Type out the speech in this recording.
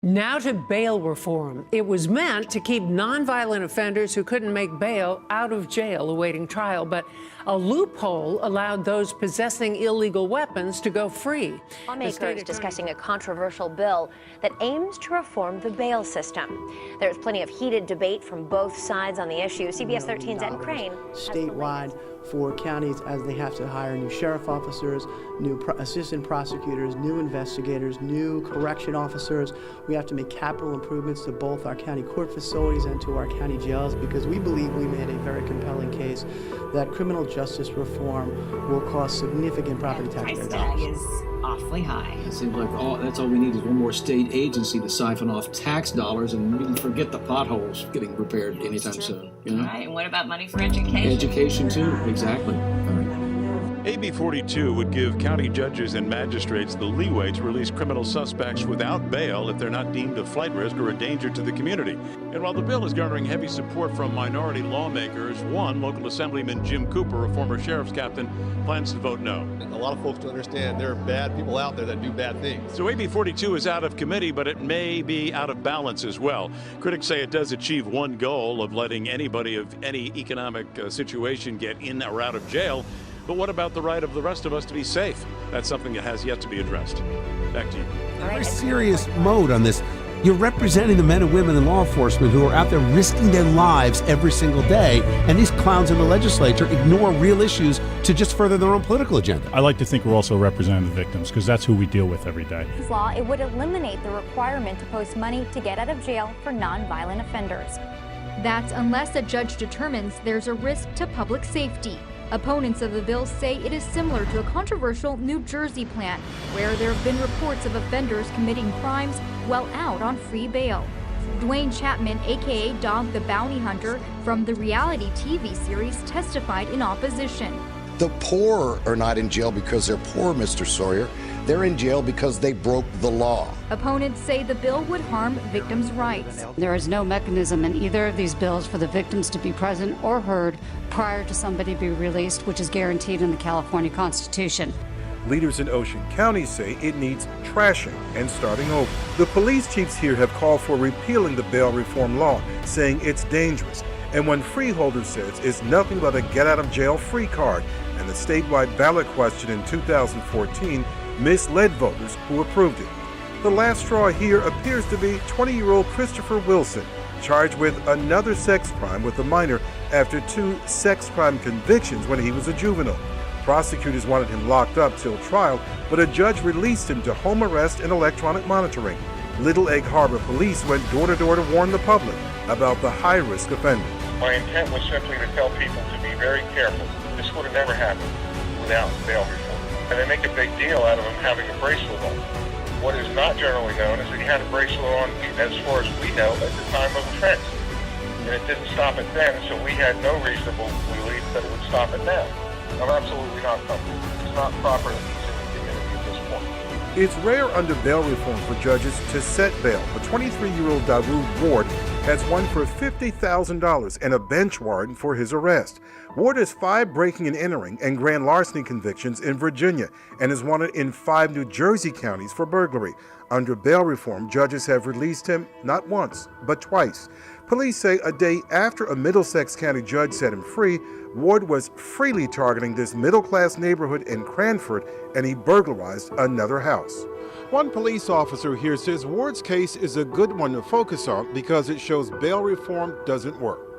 Now to bail reform. It was meant to keep nonviolent offenders who couldn't make bail out of jail awaiting trial, but a loophole allowed those possessing illegal weapons to go free. Lawmakers discussing a controversial bill that aims to reform the bail system. There's plenty of heated debate from both sides on the issue. CBS 13's Ed Crane. Statewide for counties as they have to hire new sheriff officers, new assistant prosecutors, new investigators, new correction officers. We have to make capital improvements to both our county court facilities and to our county jails because we believe we made a very compelling case that criminal justice reform will cost significant property taxpayer dollars. Is awfully high. It seems like that's all we need is one more state agency to siphon off tax dollars and we can forget the potholes getting repaired anytime soon. You know? Right, and what about money for education? Education too, exactly. AB 42 would give county judges and magistrates the leeway to release criminal suspects without bail if they're not deemed a flight risk or a danger to the community. And while the bill is garnering heavy support from minority lawmakers, one local assemblyman, Jim Cooper, a former sheriff's captain, plans to vote no. A lot of folks don't understand there are bad people out there that do bad things. So AB 42 is out of committee, but it may be out of balance as well. Critics say it does achieve one goal of letting anybody of any economic situation get in or out of jail. But what about the right of the rest of us to be safe? That's something that has yet to be addressed. Back to you. A very serious mode on this. You're representing the men and women in law enforcement who are out there risking their lives every single day, and these clowns in the legislature ignore real issues to just further their own political agenda. I like to think we're also representing the victims because that's who we deal with every day. This law, it would eliminate the requirement to post money to get out of jail for nonviolent offenders. That's unless a judge determines there's a risk to public safety. Opponents of the bill say it is similar to a controversial New Jersey plan, where there have been reports of offenders committing crimes while out on free bail. Dwayne Chapman, aka Dog the Bounty Hunter, from the reality TV series, testified in opposition. The poor are not in jail because they're poor, Mr. Sawyer. They're in jail because they broke the law. Opponents say the bill would harm victims' rights. There is no mechanism in either of these bills for the victims to be present or heard prior to somebody being released, which is guaranteed in the California Constitution. Leaders in Ocean County say it needs trashing and starting over. The police chiefs here have called for repealing the bail reform law, saying it's dangerous. And one freeholder says it's nothing but a get-out-of-jail-free card, and the statewide ballot question in 2014 misled voters who approved it. The last straw here appears to be 20-year-old Christopher Wilson, charged with another sex crime with a minor after 2 sex crime convictions when he was a juvenile. Prosecutors wanted him locked up till trial, but a judge released him to home arrest and electronic monitoring. Little Egg Harbor police went door-to-door to warn the public about the high-risk offender. My intent was simply to tell people to be very careful. This would have never happened without bail reform. And they make a big deal out of him having a bracelet on. What is not generally known is that he had a bracelet on, as far as we know, at the time of offense. And it didn't stop it then, so we had no reasonable belief that it would stop it now. I'm absolutely not comfortable. It's not proper that he's in the community at this point. It's rare under bail reform for judges to set bail, but 23-year-old Darude Ward has one for $50,000 and a bench warrant for his arrest. Ward has 5 breaking and entering and grand larceny convictions in Virginia and is wanted in 5 New Jersey counties for burglary. Under bail reform, judges have released him not once, but twice. Police say a day after a Middlesex County judge set him free, Ward was freely targeting this middle-class neighborhood in Cranford, and he burglarized another house. One police officer here says Ward's case is a good one to focus on because it shows bail reform doesn't work.